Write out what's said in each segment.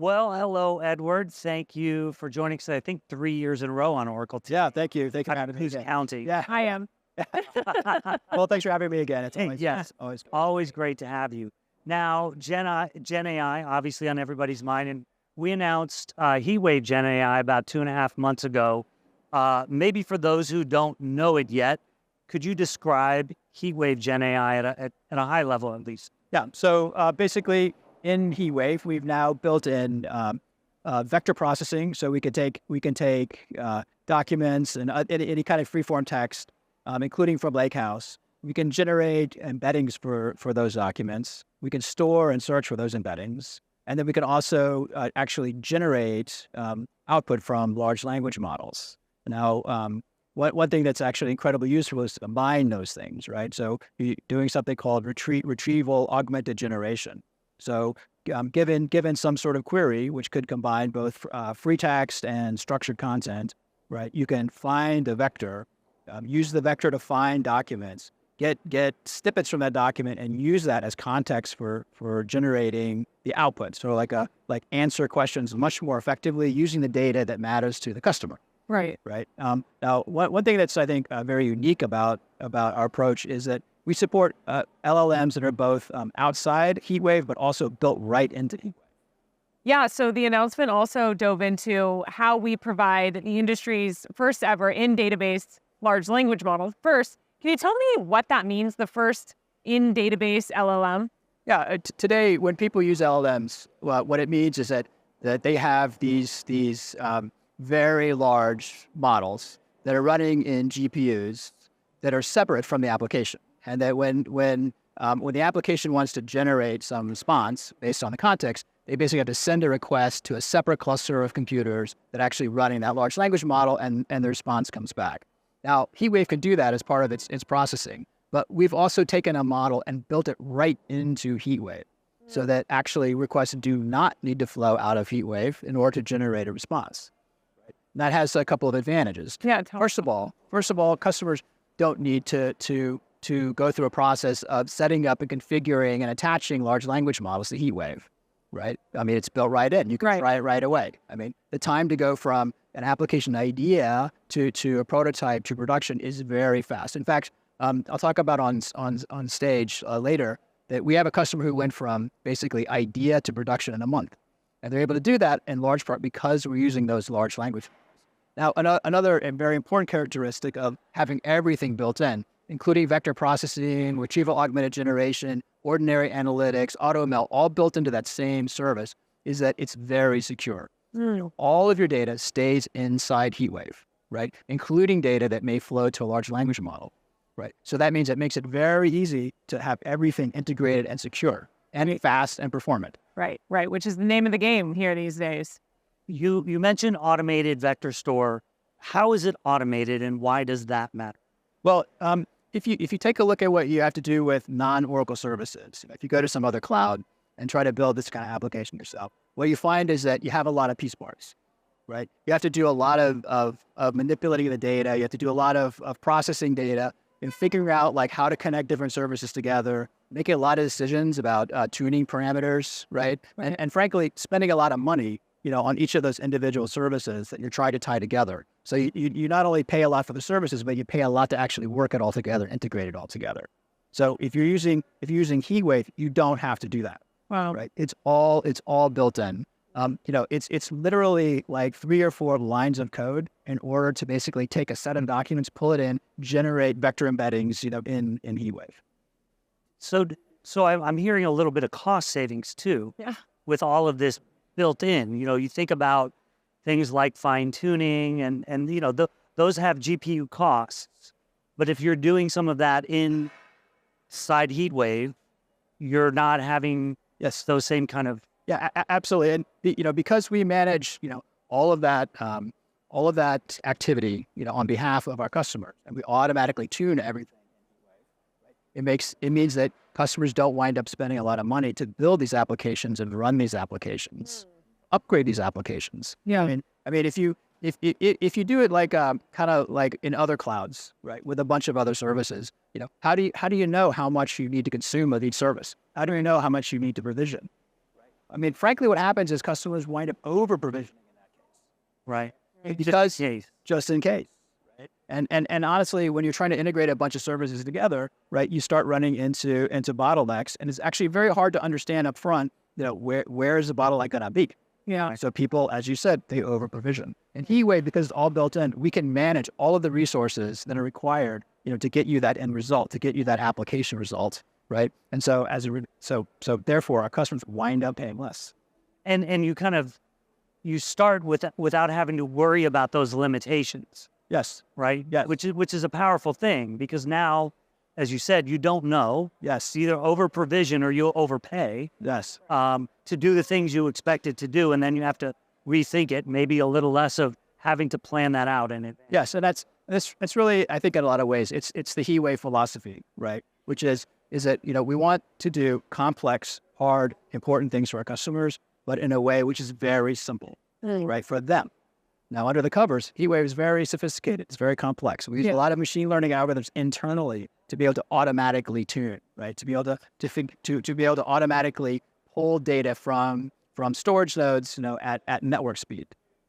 Well, hello, Edward. Thank you for joining us. I think 3 years in a row on Oracle today. Yeah, thank you. Thank you for having me Who's again. counting? Yeah. I am. Well, thanks for having me again. It's Hey, always, yes, always. always great to have you. Now, Gen AI, obviously on everybody's mind, and we announced HeatWave GenAI about 2.5 months ago. Maybe for those who don't know it yet, could you describe HeatWave GenAI at a high level at least? Yeah. So basically, in HeatWave, we've now built in vector processing, so we can take documents and any kind of freeform text, including from Lakehouse. We can generate embeddings for those documents. We can store and search for those embeddings, and then we can also actually generate output from large language models. Now, one thing that's actually incredibly useful is to combine those things, right? So you're doing something called retrieval augmented generation. So given some sort of query, which could combine both free text and structured content, right? You can find a vector, use the vector to find documents, get snippets from that document, and use that as context for generating the output. So like answer questions much more effectively using the data that matters to the customer. Right. Right. Now, one thing that's I think very unique about our approach is that we support LLMs that are both outside HeatWave, but also built right into HeatWave. Yeah. So the announcement also dove into how we provide the industry's first ever in-database large language model. First, can you tell me what that means, the first in-database LLM? Yeah. Today, when people use LLMs, what it means is that they have these very large models that are running in GPUs that are separate from the application. And that when the application wants to generate some response based on the context, they basically have to send a request to a separate cluster of computers that are actually running that large language model, and the response comes back. Now, HeatWave can do that as part of its processing, but we've also taken a model and built it right into HeatWave so that actually requests do not need to flow out of HeatWave in order to generate a response. And that has a couple of advantages. Yeah. First of all, customers don't need to go through a process of setting up and configuring and attaching large language models to HeatWave, right? I mean, it's built right in. You can try it right away. I mean, the time to go from an application idea to a prototype to production is very fast. In fact, I'll talk about on stage later that we have a customer who went from basically idea to production in a month. And they're able to do that in large part because we're using those large language models. Now, another and very important characteristic of having everything built in, including vector processing, retrieval augmented generation, ordinary analytics, AutoML, all built into that same service, is that it's very secure. All of your data stays inside HeatWave, right? Including data that may flow to a large language model, right? So that means it makes it very easy to have everything integrated and secure and fast and performant. Right. Which is the name of the game here these days. You mentioned automated vector store. How is it automated, and why does that matter? Well, if you take a look at what you have to do with non-Oracle services, if you go to some other cloud and try to build this kind of application yourself, what you find is that you have a lot of piece parts, right? You have to do a lot of manipulating the data. You have to do a lot of processing data and figuring out like how to connect different services together, making a lot of decisions about tuning parameters, right? And frankly, spending a lot of money on each of those individual services that you're trying to tie together. So you not only pay a lot for the services, but you pay a lot to actually work it all together, integrate it all together. So if you're using HeatWave, you don't have to do that. Wow. Right? It's all built in. It's literally like 3 or 4 lines of code in order to basically take a set of documents, pull it in, generate vector embeddings, in HeatWave. So I'm hearing a little bit of cost savings too. Yeah. With all of this built in. You think about things like fine tuning and those have GPU costs. But if you're doing some of that inside HeatWave, you're not having those same kind of. Yeah, absolutely. And because we manage all of that activity on behalf of our customers, and we automatically tune everything. It means that customers don't wind up spending a lot of money to build these applications and run these applications, upgrade these applications. Yeah. I mean, if you do it like kind of like in other clouds, right, with a bunch of other services, how do you know how much you need to consume of each service? How do you know how much you need to provision? I mean, frankly, what happens is customers wind up over provisioning in that case. Right. Because Case. just in case. Right. And honestly, when you're trying to integrate a bunch of services together, right, you start running into bottlenecks, and it's actually very hard to understand up front, where is the bottleneck going to be? Yeah. So people, as you said, they over provision. In HeatWave, because it's all built in, we can manage all of the resources that are required, to get you that end result, to get you that application result, right? And so so therefore, our customers wind up paying less. And you start without having to worry about those limitations, Yes. right? Yes. Which is a powerful thing, because now, as you said, you don't know. Yes. It's either over provision or you'll overpay Yes. to do the things you expected to do, and then you have to rethink it. Maybe a little less of having to plan that out in advance. Yes. And that's really, I think, in a lot of ways, it's the HeatWave philosophy, right? Which is that we want to do complex, hard, important things for our customers, but in a way which is very simple, right, for them. Now, under the covers, HeatWave is very sophisticated. It's very complex. We use a lot of machine learning algorithms internally to be able to automatically tune, right? To be able to be able to automatically pull data from storage nodes, at network speed,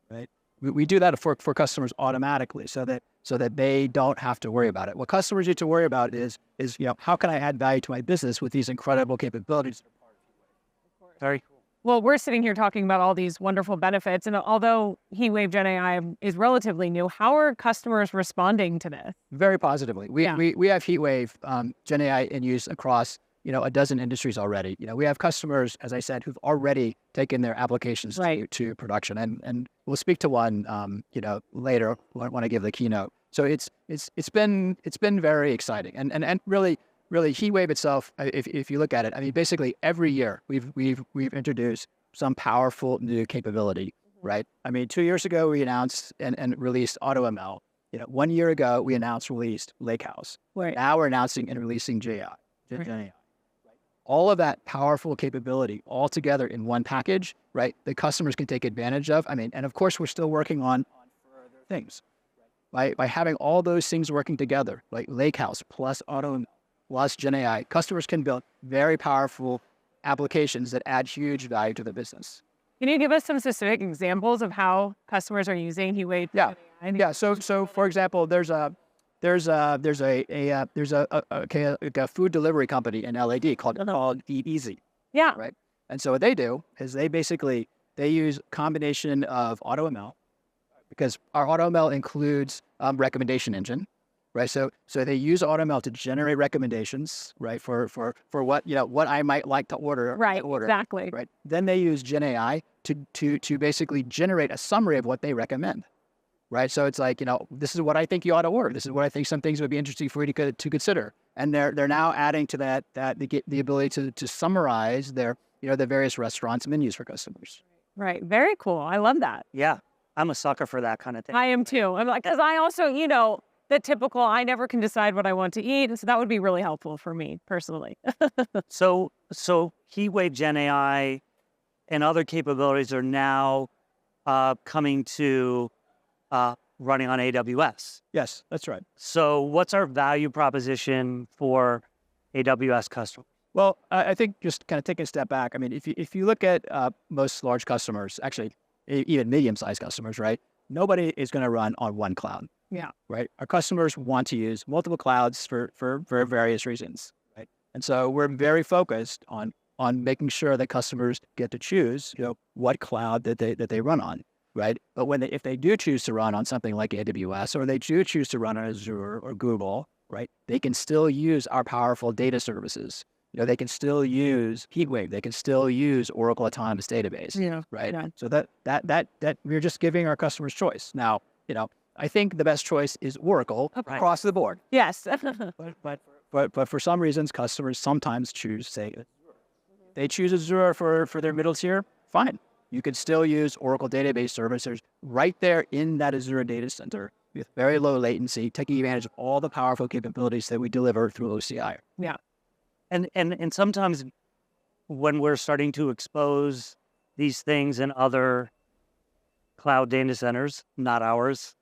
right? We do that for customers automatically, so that they don't have to worry about it. What customers need to worry about is how can I add value to my business with these incredible capabilities? Very cool. Well, we're sitting here talking about all these wonderful benefits, and although HeatWave GenAI is relatively new, how are customers responding to this? Very positively. We have HeatWave GenAI in use across a dozen industries already. We have customers, as I said, who've already taken their applications to production, and we'll speak to one later when I give the keynote. So it's been very exciting, and really HeatWave itself, if you look at it, I mean, basically every year we've introduced some powerful new capability, right? I mean, 2 years ago we announced and released AutoML. 1 year ago we released Lakehouse. Right. Now we're announcing and releasing GenAI. All of that powerful capability all together in one package, right? The customers can take advantage of. I mean, and of course we're still working on further things. By having all those things working together, like Lakehouse plus AutoML plus GenAI, customers can build very powerful applications that add huge value to the business. Can you give us some specific examples of how customers are using HeatWave GenAI? Yeah. So for example, there's a food delivery company in LAD called Eat Easy. Yeah. Right. And so what they do is they use a combination of AutoML, because our AutoML includes recommendation engine. Right, so they use AutoML to generate recommendations, right, for what what I might like to order. Right, exactly. Right. Then they use GenAI to basically generate a summary of what they recommend. Right, so it's like this is what I think you ought to order. This is what I think some things would be interesting for you to consider. And they're now adding to that the ability to summarize their the various restaurants' menus for customers. Right, very cool. I love that. Yeah, I'm a sucker for that kind of thing. I am too. I'm like, because I also the typical, I never can decide what I want to eat. And so that would be really helpful for me personally. So HeatWave GenAI and other capabilities are now coming to running on AWS. Yes, that's right. So what's our value proposition for AWS customers? Well, I think just kind of taking a step back, I mean, if you look at most large customers, actually even medium-sized customers, right? Nobody is going to run on one cloud. Yeah. Right. Our customers want to use multiple clouds for various reasons. Right. And so we're very focused on making sure that customers get to choose, what cloud that they run on. Right. But if they do choose to run on something like AWS, or they do choose to run on Azure or Google, right, they can still use our powerful data services. They can still use HeatWave. They can still use Oracle Autonomous Database. Yeah. Right. Yeah. So that we're just giving our customers choice. Now, I think the best choice is Oracle across the board. Yes. but for some reasons, customers sometimes choose, say, they choose Azure for their middle tier. Fine. You can still use Oracle database services right there in that Azure data center with very low latency, taking advantage of all the powerful capabilities that we deliver through OCI. Yeah. And sometimes when we're starting to expose these things in other cloud data centers, not ours,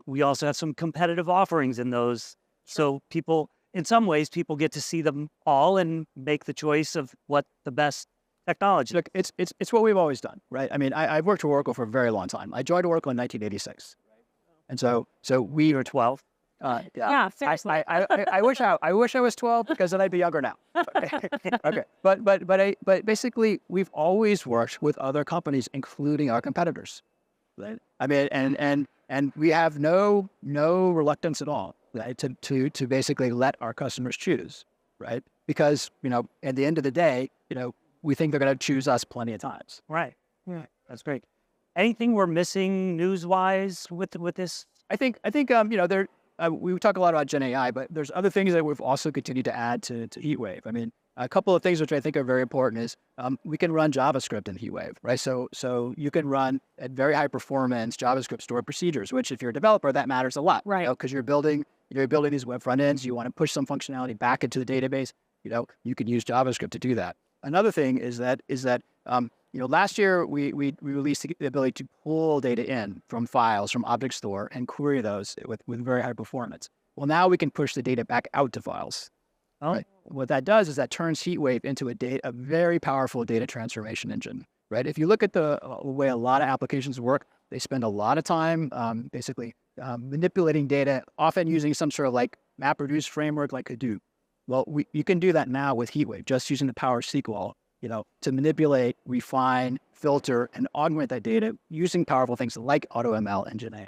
we also have some competitive offerings in those. So in some ways, people get to see them all and make the choice of what the best technology. Look, it's what we've always done, right? I mean, I've worked for Oracle for a very long time. I joined Oracle in 1986, and so we You were 12. Yeah, seriously. I wish I was 12 because then I'd be younger now. Okay. But basically we've always worked with other companies, including our competitors. Right? I mean, and we have no reluctance at all, right, to basically let our customers choose, right? Because at the end of the day, we think they're going to choose us plenty of times. Right. Yeah. That's great. Anything we're missing news-wise with this? I think there. We talk a lot about GenAI, but there's other things that we've also continued to add to HeatWave. I mean, a couple of things which I think are very important is we can run JavaScript in HeatWave, right? So you can run at very high performance JavaScript stored procedures, which if you're a developer, that matters a lot, right? Because you're building these web front ends, you want to push some functionality back into the database. You can use JavaScript to do that. Another thing is that last year we released the ability to pull data in from files from object store and query those with very high performance. Well, now we can push the data back out to files. Oh. Right? What that does is that turns HeatWave into a very powerful data transformation engine. Right? If you look at the way a lot of applications work, they spend a lot of time basically manipulating data, often using some sort of like MapReduce framework like Hadoop. Well, you can do that now with HeatWave, just using the power SQL, to manipulate, refine, filter, and augment that data using powerful things like AutoML and GenAI.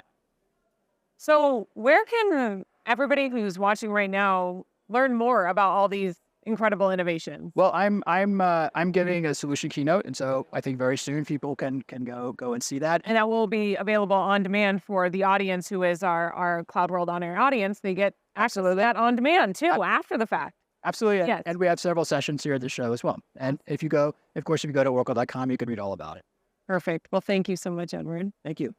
So where can everybody who's watching right now learn more about all these incredible innovations? Well, I'm giving a solution keynote, and so I think very soon people can go and see that. And that will be available on demand for the audience who is our CloudWorld On Air audience. They get access to that on demand too, after the fact. Absolutely. Yes. And we have several sessions here at the show as well. And if you go to oracle.com, you can read all about it. Perfect. Well, thank you so much, Edward. Thank you.